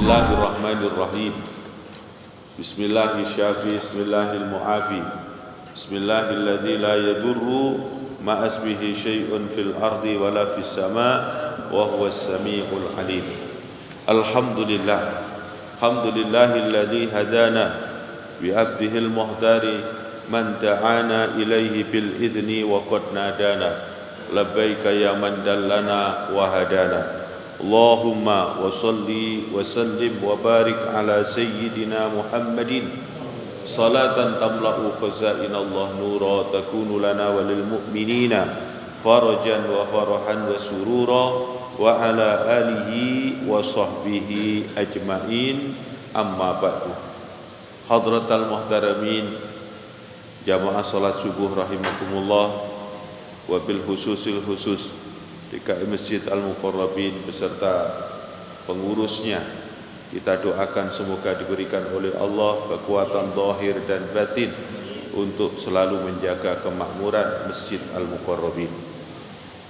Bismillahirrahmanirrahim. Bismillahirrahmanirrahim. Bismillahirrahmanirrahim. Bismillahilladzi la yadurru ma asbihi syai'un fil ardi wala fis sama' wa huwas samiul alim. Alhamdulillah. Alhamdulillahilladzi hadana bi abdihil muhdari man da'ana ilaihi bil idni wa qad nadana. Labbaika ya man dallana wa hadana. Allahumma wa salli wa sallim wa barik ala sayyidina Muhammadin salatan tamla'u khazain Allah nura takunu lana wa lil mu'minina farajan wa farahan wa surura wa ala alihi wa sahbihi ajma'in amma ba'du. Hadratal muhtaramin jamaah salat subuh rahimakumullah wa bil khususil khusus DKI Masjid Al-Muqarrabin beserta pengurusnya, kita doakan semoga diberikan oleh Allah kekuatan zahir dan batin untuk selalu menjaga kemakmuran Masjid Al-Muqarrabin.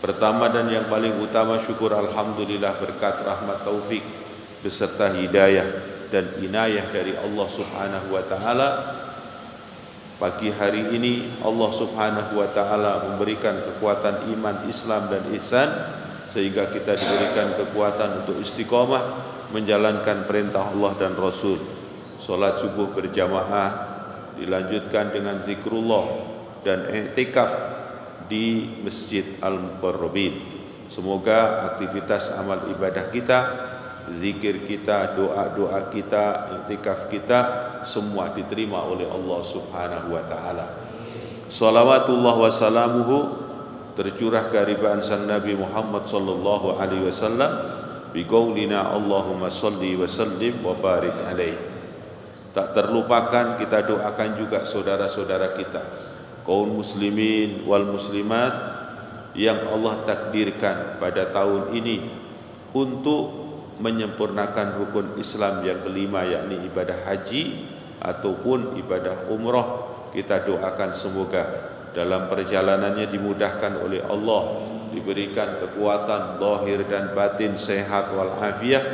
Pertama dan yang paling utama, syukur alhamdulillah berkat rahmat taufik beserta hidayah dan inayah dari Allah Subhanahu wa taala. Pagi hari ini Allah Subhanahu wa taala memberikan kekuatan iman, Islam dan ihsan sehingga kita diberikan kekuatan untuk istiqamah menjalankan perintah Allah dan Rasul. Salat subuh berjamaah dilanjutkan dengan zikrullah dan i'tikaf di Masjid Al-Muqarrabin. Semoga aktivitas amal ibadah kita, zikir kita, doa-doa kita, iktikaf kita semua diterima oleh Allah Subhanahu wa taala. Shalawatullah wa salamuhu tercurah kehariban sang Nabi Muhammad sallallahu alaihi wasallam bi qaulina Allahumma shalli wa sallim wa barik alaihi. Tak terlupakan kita doakan juga saudara-saudara kita kaum muslimin wal muslimat yang Allah takdirkan pada tahun ini untuk menyempurnakan rukun Islam yang kelima, yakni ibadah haji ataupun ibadah umrah. Kita doakan semoga dalam perjalanannya dimudahkan oleh Allah, diberikan kekuatan zahir dan batin, sehat walafiat.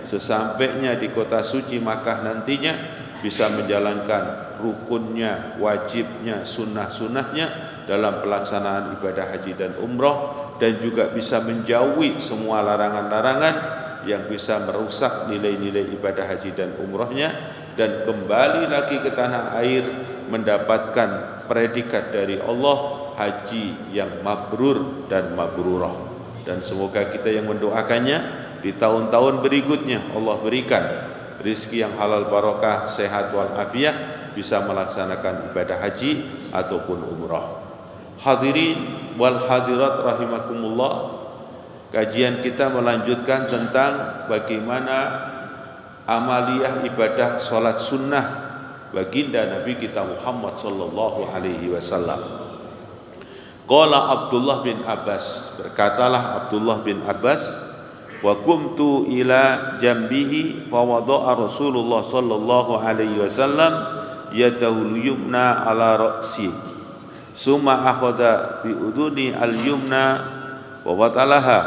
Sesampainya di kota suci Makkah nantinya bisa menjalankan rukunnya, wajibnya, sunnah-sunnahnya dalam pelaksanaan ibadah haji dan umrah, dan juga bisa menjauhi semua larangan-larangan yang bisa merusak nilai-nilai ibadah haji dan umrahnya, dan kembali lagi ke tanah air mendapatkan predikat dari Allah haji yang mabrur dan mabrurah. Dan semoga kita yang mendoakannya di tahun-tahun berikutnya Allah berikan rizki yang halal barokah, sehat walafiat, bisa melaksanakan ibadah haji ataupun umrah. Hadirin wal hadirat rahimakumullah, kajian kita melanjutkan tentang bagaimana amaliyah ibadah salat sunnah baginda Nabi kita Muhammad sallallahu alaihi wasallam. Qala Abdullah bin Abbas, berkatalah Abdullah bin Abbas, wa qumtu ila jambihi fa wada'a Rasulullah sallallahu alaihi wasallam yadahu yumna ala ra'si summa akhadha bi uduni al-yumna wa watalaha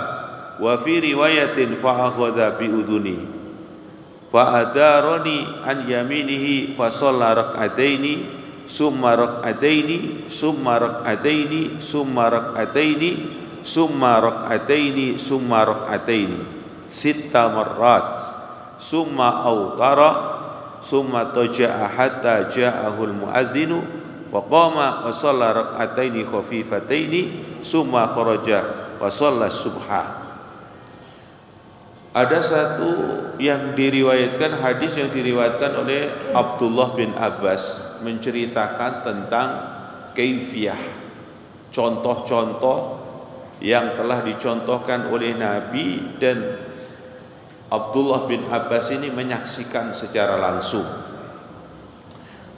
wa fi riwayatin fa akhadha bi uduni fa adarani an yaminihi fa shalla rak'ataini summa rak'ataini summa rak'ataini summa rak'ataini summa rak'ataini summa rak'ataini sitta marrat summa awtara summa taja'a hatta ja'ahul muadzinu fa qama wa shalla rak'ataini khafifataini summa kharaja wa shalla subha. Ada satu yang diriwayatkan, hadis yang diriwayatkan oleh Abdullah bin Abbas menceritakan tentang kaifiyah, contoh-contoh yang telah dicontohkan oleh Nabi, dan Abdullah bin Abbas ini menyaksikan secara langsung.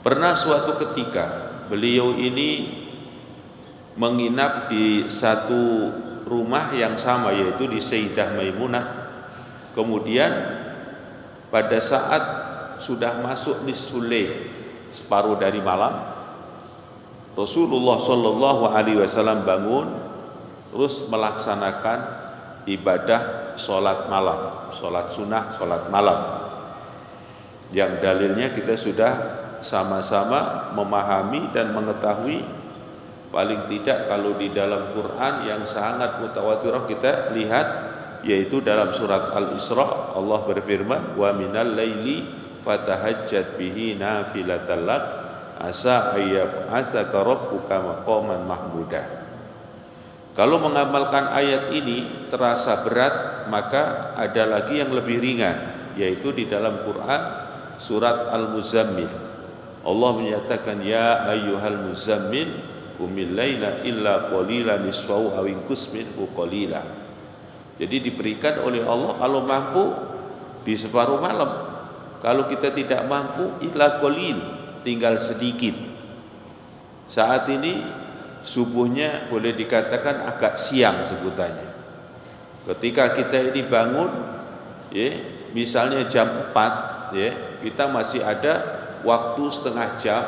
Pernah suatu ketika beliau ini menginap di satu rumah yang sama, yaitu di Sayyidah Maimunah. Kemudian pada saat sudah masuk nisful lail, separuh dari malam, Rasulullah sallallahu alaihi wasallam bangun terus melaksanakan ibadah sholat malam, sholat sunnah, sholat malam. yang dalilnya kita sudah sama-sama memahami dan mengetahui. Paling tidak kalau di dalam Quran yang sangat mutawatirah kita lihat, yaitu dalam surat Al-Isra Allah berfirman, wa minal laili fatahajjat bihi nafilatan lak asa ayyab'atsaka rabbuka maqaman mahmudah. Kalau mengamalkan ayat ini terasa berat, maka ada lagi yang lebih ringan, yaitu di dalam Quran surat Al-Muzammil. Allah menyatakan, ya ayyuhal muzammil qumil laila illa qalilan nisfahu aw inqus minhu qalila. Jadi diberikan oleh Allah kalau mampu di separuh malam. Kalau kita tidak mampu, illa qalil, tinggal sedikit. Saat ini subuhnya boleh dikatakan agak siang sebutannya. Ketika kita ini bangun, ya, misalnya jam 4, ya, kita masih ada waktu setengah jam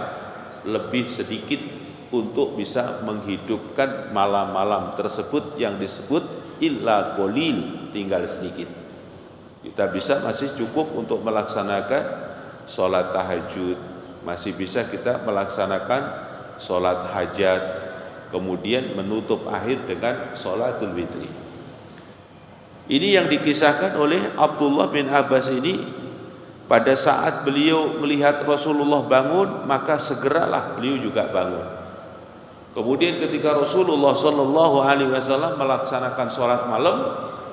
lebih sedikit untuk bisa menghidupkan malam-malam tersebut yang disebut illa qalil, tinggal sedikit. Kita bisa masih cukup untuk melaksanakan sholat tahajud, masih bisa kita melaksanakan sholat hajat, kemudian menutup akhir dengan sholatul witri. Ini yang dikisahkan oleh Abdullah bin Abbas ini. Pada saat beliau melihat Rasulullah bangun, maka segeralah beliau juga bangun. Kemudian ketika Rasulullah SAW melaksanakan sholat malam,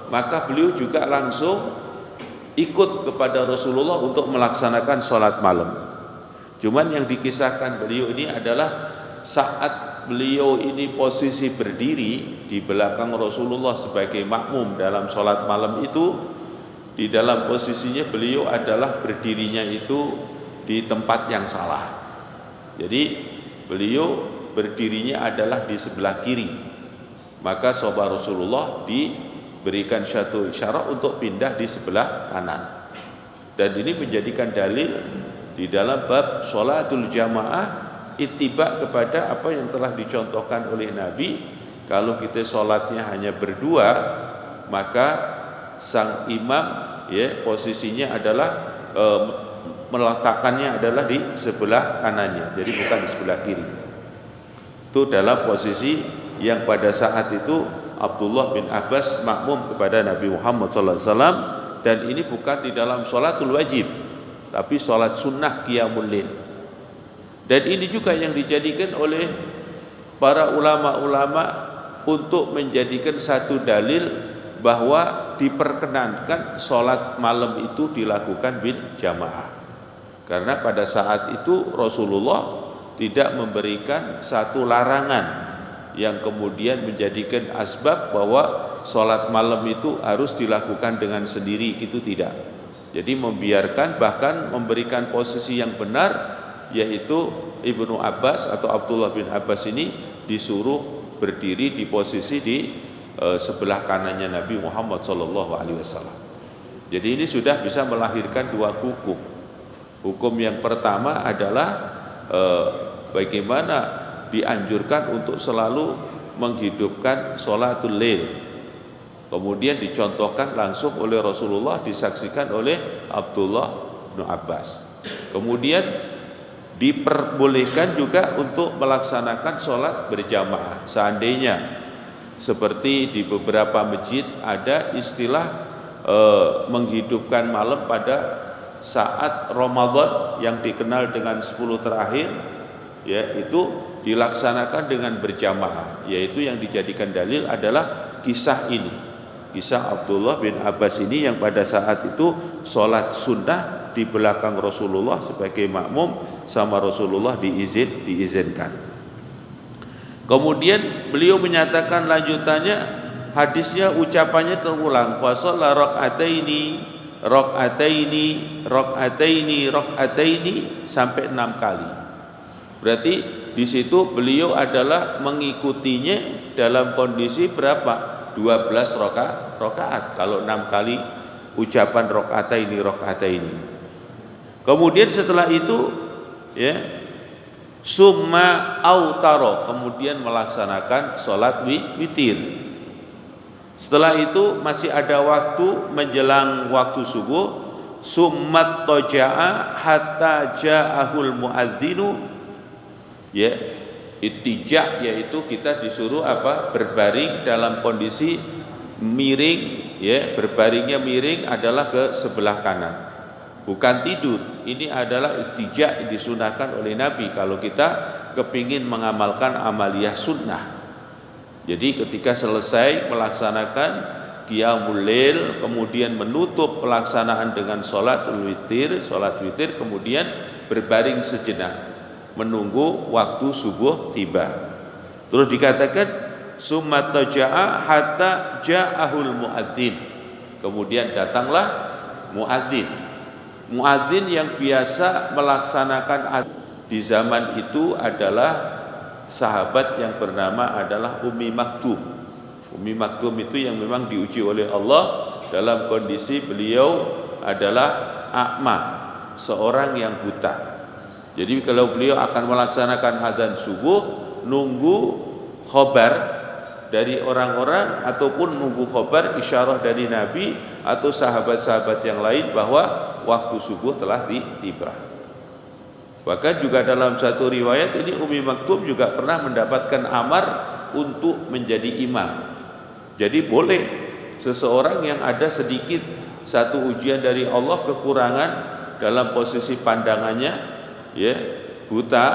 maka beliau juga langsung ikut kepada Rasulullah untuk melaksanakan sholat malam. Cuman yang dikisahkan beliau ini adalah saat beliau ini posisi berdiri di belakang Rasulullah sebagai makmum dalam sholat malam itu, di dalam posisinya beliau adalah berdirinya itu di tempat yang salah. Jadi beliau berdirinya adalah di sebelah kiri. Maka sahabat Rasulullah diberikan satu isyarat untuk pindah di sebelah kanan. Dan ini menjadikan dalil di dalam bab sholatul jamaah, ittiba kepada apa yang telah dicontohkan oleh Nabi. Kalau kita sholatnya hanya berdua, maka sang imam, ya, posisinya adalah meletakkannya adalah di sebelah kanannya, jadi bukan di sebelah kiri. Itu dalam posisi yang pada saat itu Abdullah bin Abbas makmum kepada Nabi Muhammad SAW, dan ini bukan di dalam sholatul wajib, tapi sholat sunnah qiyamul lail. Dan ini juga yang dijadikan oleh para ulama-ulama untuk menjadikan satu dalil bahwa diperkenankan sholat malam itu dilakukan bil jamaah. Karena pada saat itu Rasulullah tidak memberikan satu larangan yang kemudian menjadikan asbab bahwa sholat malam itu harus dilakukan dengan sendiri, itu tidak. Jadi membiarkan, bahkan memberikan posisi yang benar, yaitu Ibnu Abbas atau Abdullah bin Abbas ini disuruh berdiri di posisi di sebelah kanannya Nabi Muhammad SAW. Jadi ini sudah bisa melahirkan dua hukum. Hukum yang pertama adalah bagaimana dianjurkan untuk selalu menghidupkan sholatul lail. Kemudian dicontohkan langsung oleh Rasulullah, disaksikan oleh Abdullah bin Abbas. Kemudian diperbolehkan juga untuk melaksanakan sholat berjamaah. Seandainya seperti di beberapa masjid ada istilah menghidupkan malam pada saat Ramadan yang dikenal dengan 10 terakhir, ya, itu dilaksanakan dengan berjamaah, yaitu yang dijadikan dalil adalah kisah ini, kisah Abdullah bin Abbas ini yang pada saat itu sholat sunnah di belakang Rasulullah sebagai makmum, sama Rasulullah diizinkan. Kemudian beliau menyatakan lanjutannya, hadisnya ucapannya terulang, fa shalla rakaataini sampai 6 kali. Berarti di situ beliau adalah mengikutinya dalam kondisi berapa? 12 rakaat. Kalau 6 kali ucapan rakaataini. Kemudian setelah itu, ya, summa autaro, kemudian melaksanakan sholat witir. Setelah itu masih ada waktu menjelang waktu subuh, summat toja'a hatta ja'ahul muadzinu. Ya, ittija yaitu kita disuruh apa? Berbaring dalam kondisi miring, ya, berbaringnya miring adalah ke sebelah kanan. Bukan tidur. Ini adalah ittija yang disunahkan oleh Nabi kalau kita kepingin mengamalkan amaliyah sunnah. Jadi ketika selesai melaksanakan qiyamul lail, kemudian menutup pelaksanaan dengan sholatul witir, sholat witir, kemudian berbaring sejenak menunggu waktu subuh tiba. Terus dikatakan summa taja'a hatta ja'ahul muadzin. Kemudian datanglah muadzin. Muadzin yang biasa melaksanakan di zaman itu adalah sahabat yang bernama adalah Ummi Maktum. Ummi Maktum itu yang memang diuji oleh Allah dalam kondisi beliau adalah a'ma, seorang yang buta. Jadi kalau beliau akan melaksanakan azan subuh, nunggu khobar dari orang-orang ataupun nunggu khobar isyarah dari Nabi atau sahabat-sahabat yang lain bahwa waktu subuh telah tiba. Bahkan juga dalam satu riwayat ini Ummi Maktum juga pernah mendapatkan amar untuk menjadi imam. Jadi boleh seseorang yang ada sedikit satu ujian dari Allah, kekurangan dalam posisi pandangannya, ya, buta,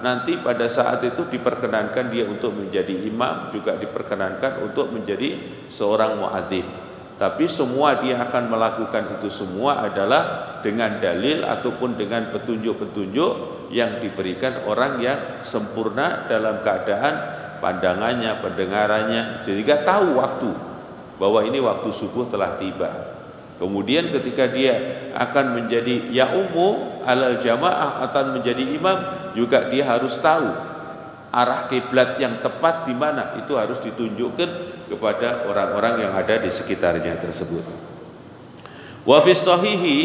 nanti pada saat itu diperkenankan dia untuk menjadi imam, juga diperkenankan untuk menjadi seorang muadzin. Tapi semua dia akan melakukan itu semua adalah dengan dalil ataupun dengan petunjuk-petunjuk yang diberikan orang yang sempurna dalam keadaan pandangannya, pendengarannya, sehingga tahu waktu bahwa ini waktu subuh telah tiba. Kemudian ketika dia akan menjadi ya'umu alal jamaah, akan menjadi imam, juga dia harus tahu arah kiblat yang tepat di mana, itu harus ditunjukkan kepada orang-orang yang ada di sekitarnya tersebut. Wa fi sahihi,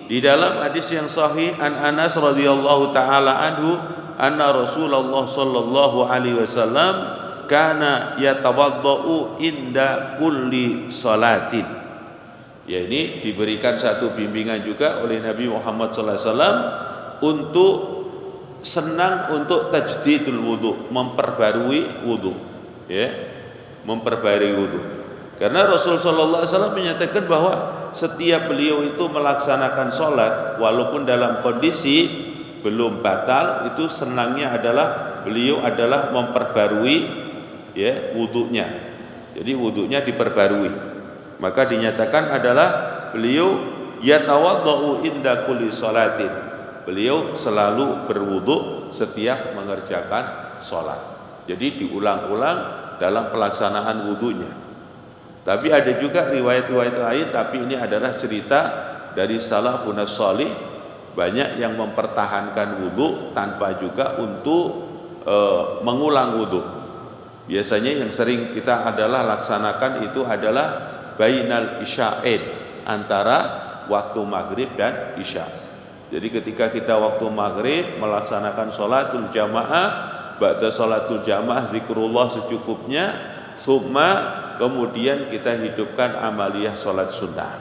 di dalam hadis yang sahih, an Anas radhiyallahu taala anhu anna Rasulullah sallallahu alaihi wasallam kana yatawaddau inda kulli salatin. Ya, ini diberikan satu bimbingan juga oleh Nabi Muhammad sallallahu alaihi wasallam untuk senang untuk tajdidul wudu, memperbarui wudu, ya, memperbarui wudu. Karena Rasul sallallahu alaihi wasallam menyatakan bahwa setiap beliau itu melaksanakan sholat walaupun dalam kondisi belum batal, itu senangnya adalah beliau adalah memperbarui, ya, wudunya. Jadi wudunya diperbarui. Maka dinyatakan adalah beliau yatawaddau inda kulli sholatin. Beliau selalu berwudu setiap mengerjakan sholat. Jadi diulang-ulang dalam pelaksanaan wudunya. Tapi ada juga riwayat-riwayat lain, tapi ini adalah cerita dari salafun shalih, banyak yang mempertahankan wudu tanpa juga untuk mengulang wudu. Biasanya yang sering kita adalah laksanakan itu adalah bainal isya'in, antara waktu maghrib dan isya. Jadi ketika kita waktu maghrib melaksanakan sholatul jamaah, ba'da sholatul jamaah zikrullah secukupnya, summa kemudian kita hidupkan amaliyah sholat sunnah.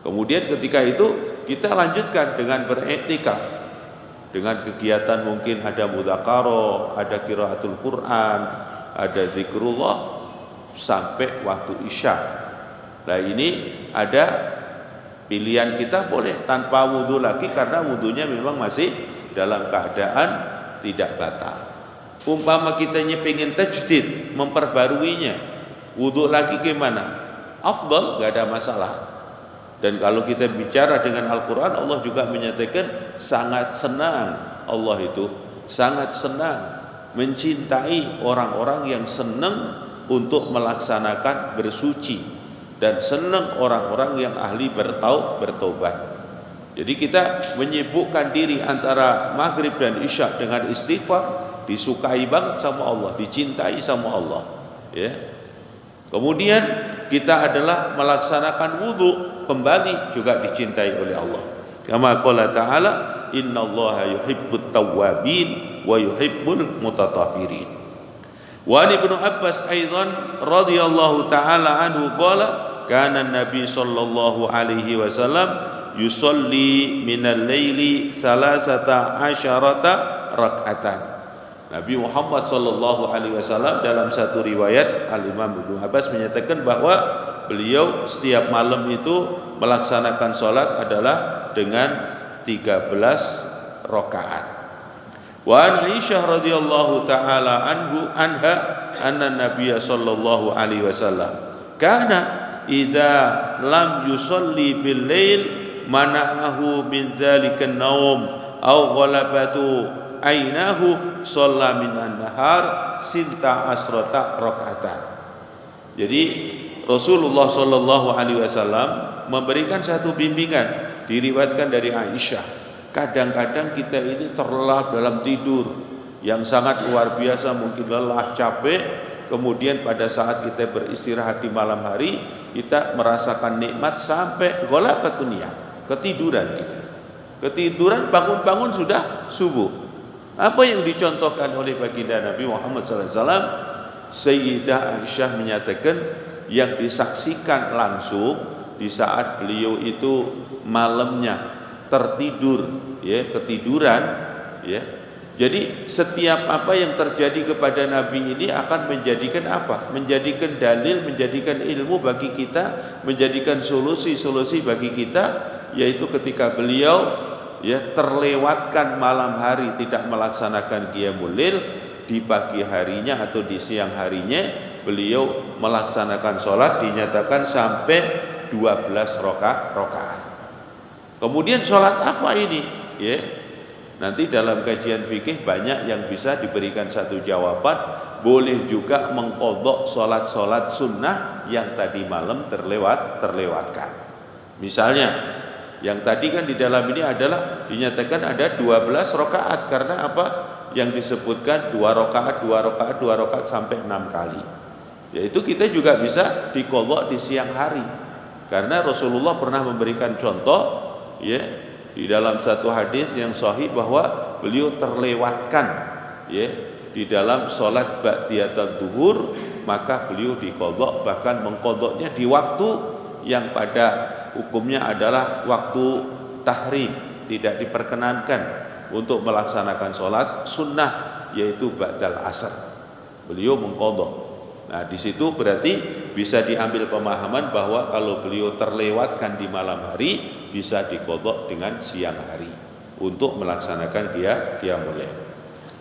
Kemudian ketika itu kita lanjutkan dengan beriktikaf, dengan kegiatan mungkin ada mudzakarah, ada qiraatul Quran, ada zikrullah sampai waktu isya. Nah ini ada pilihan kita, boleh tanpa wudu lagi karena wudunya memang masih dalam keadaan tidak batal. Umpama kita pengen tajdid, memperbaruinya, wudu lagi gimana? Afdal, gak ada masalah. Dan kalau kita bicara dengan Al-Quran, Allah juga menyatakan sangat senang, Allah itu sangat senang mencintai orang-orang yang senang untuk melaksanakan bersuci, dan senang orang-orang yang ahli bertaubat. Jadi kita menyibukkan diri antara maghrib dan isya dengan istighfar, disukai banget sama Allah, dicintai sama Allah, ya. Kemudian kita adalah melaksanakan wudu kembali juga dicintai oleh Allah. Kama qala ta'ala, innallaha yuhibbut tawwabin wa yuhibbul mutatahhirin. Wa Ibnu Abbas aidan radhiyallahu ta'ala anhu qala kana Nabi sallallahu alaihi wasallam yusalli minal laili salasata asyarata rak'atan. Nabi Muhammad sallallahu alaihi wasallam dalam satu riwayat Al-Imam Ibnu Abbas menyatakan bahwa beliau setiap malam itu melaksanakan salat adalah dengan 13 rakaat. Wa an Aisyah radhiyallahu taala anha anna Nabiy sallallahu alaihi wasallam kana idza lam yusalli bil lail mana'ahu min dzalika an-naum aw ghalabatu ainahu shalla minan nahar sinta asrata rakaatan. Jadi Rasulullah sallallahu alaihi wasallam memberikan satu bimbingan, diriwayatkan dari Aisyah. Kadang-kadang kita ini terlelap dalam tidur yang sangat luar biasa, mungkin lelah, capek. Kemudian pada saat kita beristirahat di malam hari, kita merasakan nikmat sampai ghalabatun niyam, ketiduran kita. Ketiduran, bangun-bangun sudah subuh. Apa yang dicontohkan oleh baginda Nabi Muhammad SAW? Sayyidah Aisyah menyatakan yang disaksikan langsung di saat beliau itu malamnya tertidur, ya, ketiduran, ya. Jadi setiap apa yang terjadi kepada Nabi ini akan menjadikan apa? Menjadikan dalil, menjadikan ilmu bagi kita, menjadikan solusi-solusi bagi kita, yaitu ketika beliau, ya, terlewatkan malam hari tidak melaksanakan qiyamul lail, di pagi harinya atau di siang harinya beliau melaksanakan sholat, dinyatakan sampai 12 rakaat. Kemudian sholat apa ini? Ya, nanti dalam kajian fikih banyak yang bisa diberikan satu jawaban. Boleh juga mengqadha sholat-sholat sunnah yang tadi malam terlewatkan. Misalnya, yang tadi kan di dalam ini adalah dinyatakan ada 12 rakaat karena apa? Yang disebutkan 2 rakaat sampai 6 kali. Yaitu kita juga bisa diqadha di siang hari. Karena Rasulullah pernah memberikan contoh, ya, di dalam satu hadis yang sahih bahwa beliau terlewatkan, ya, di dalam sholat ba'diyat zuhur, maka beliau diqadha, bahkan mengqadhanya di waktu yang pada hukumnya adalah waktu tahrim, tidak diperkenankan untuk melaksanakan sholat sunnah, yaitu ba'dal asar. Beliau mengqadha. Nah, di situ berarti bisa diambil pemahaman bahwa kalau beliau terlewatkan di malam hari, bisa diqadha dengan siang hari untuk melaksanakan qiyamul lail.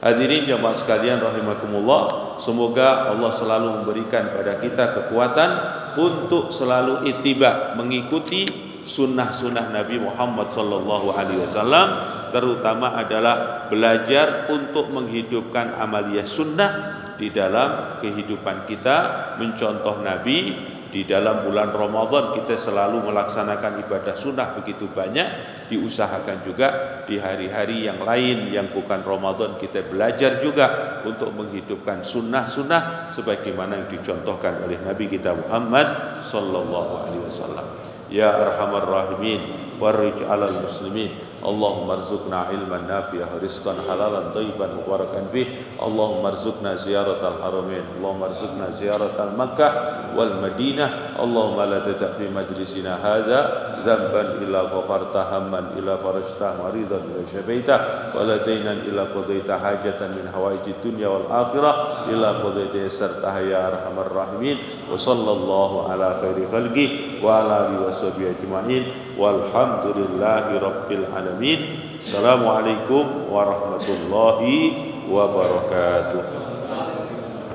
Hadirin jamaah sekalian rahimakumullah, semoga Allah selalu memberikan pada kita kekuatan untuk selalu ittiba, mengikuti sunnah-sunnah Nabi Muhammad sallallahu alaihi wasallam, terutama adalah belajar untuk menghidupkan amaliyah sunnah di dalam kehidupan kita, mencontoh Nabi. Di dalam bulan Ramadan kita selalu melaksanakan ibadah sunnah begitu banyak, diusahakan juga di hari-hari yang lain yang bukan Ramadan kita belajar juga untuk menghidupkan sunnah-sunnah sebagaimana yang dicontohkan oleh Nabi kita Muhammad sallallahu alaihi wasallam. Ya arhamar rahimin warij 'alal muslimin, Allahumma arzuqna ilman nafi'ah, rizqan halalan thayyiban mubarakan fih, Allahumma arzuqna ziyaratal haramain, Allahumma arzuqna ziyaratal Makkah wal Madinah, Allahumma la tada' fi majlisina hadza dzamban illa ghafarta, hamman illa farajta, maridan illa syafaita, wa la daynan illa qadaita, hajatan min hawaijid dunya wal akhirah illa qadaita yassartaha ya arhamar rahimin. Wa sallallahu ala khairi khalqi wa ala alihi washabihi ajma'in walhamdulillahi rabbil alamin. Assalamualaikum warahmatullahi wabarakatuh.